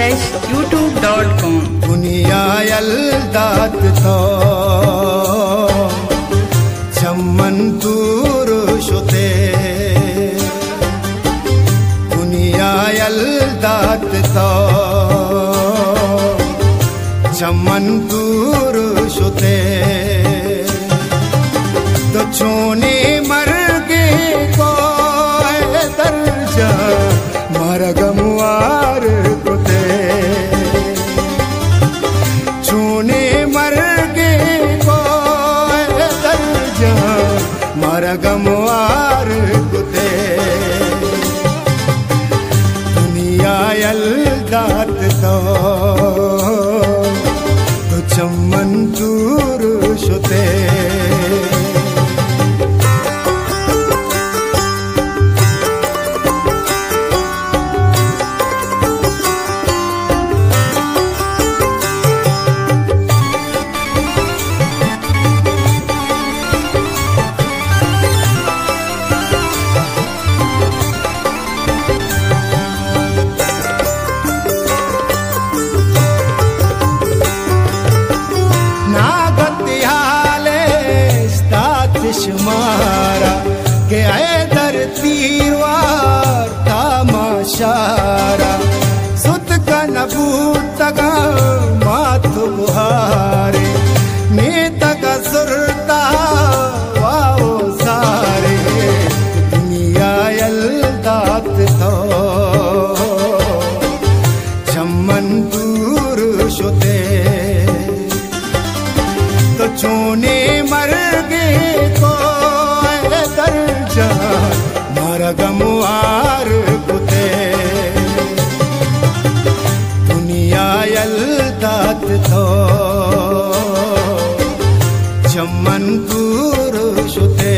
www.youtube.com दुनिया यल्दात तो चम्मन दूर शुते दुनिया यल्दात तो चम्मन दूर शुते तो चोने मर के को दर्जा मरगमुआर कुते चोने मर के को दर्जा मरगमुआर कुते दुनिया यल्दात तो चम्मन दूर शुते शुमारा के ऐदर तीरवार तामाशारा सुत का नबूत का माथ बुहारे नेत का सुरता वाओ सारे दुनिया यल्दात तो चम्मन दूर शुते तो चोने मर मरगमुआर कुते दुनिया यल्दात तो चम्मन दूर शुते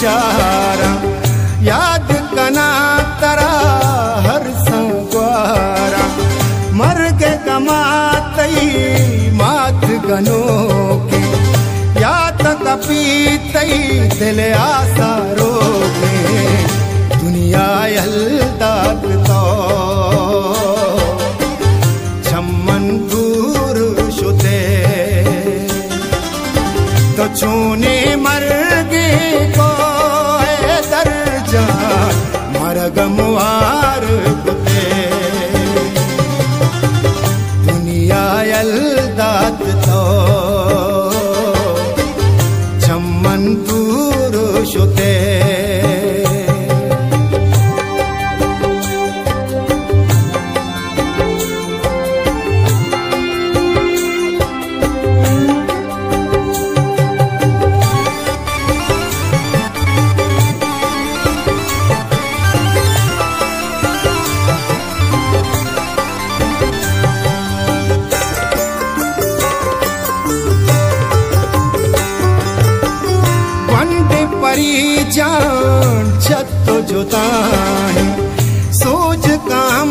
चारा याद कना तरा हर संगवारा मर के कमातई मात गनो के याद कपीतई दिल आसारो के दुनिया यल्दात तो चम्मन दूर शुते तो चोने मर गे को दर्जा मरगमुआर कुते दुनिया यल्दात तो चम्मन दूर शुते जान छत्तो जोताही सोच काम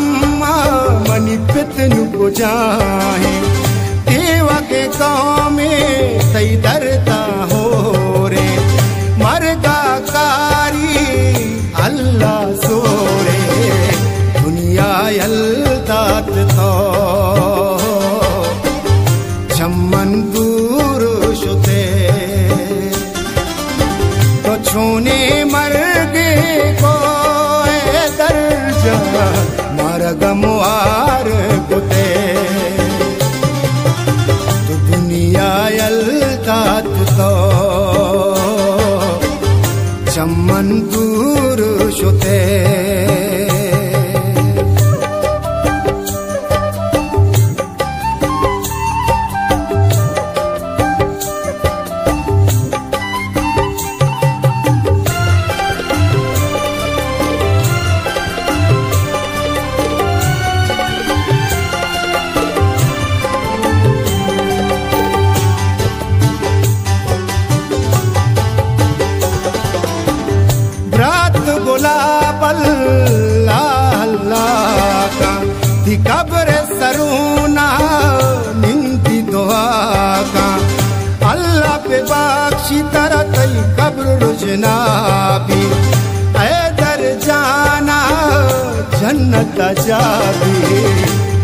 मनी पितनु को जाहे देवा के गाँव में तई दरता हो रे मरगा कारी अल्लाह सोरे दुनिया यल्दात तो चम्मन दूर शुते तो छोने मर गे को दर्जा मरगमुआर कुते तो दुनिया यल्दात तो चम्मन दूर शुते जाबी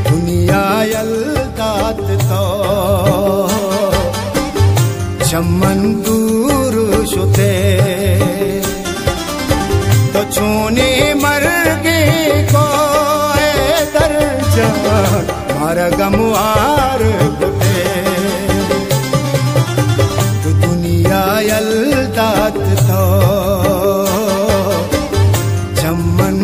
दुनिया यल्दात तो चमन दूर शुते तो चूनी मरगी को दर्जा मारा गमुआर बुटे तो दुनिया यल्दात तो चमन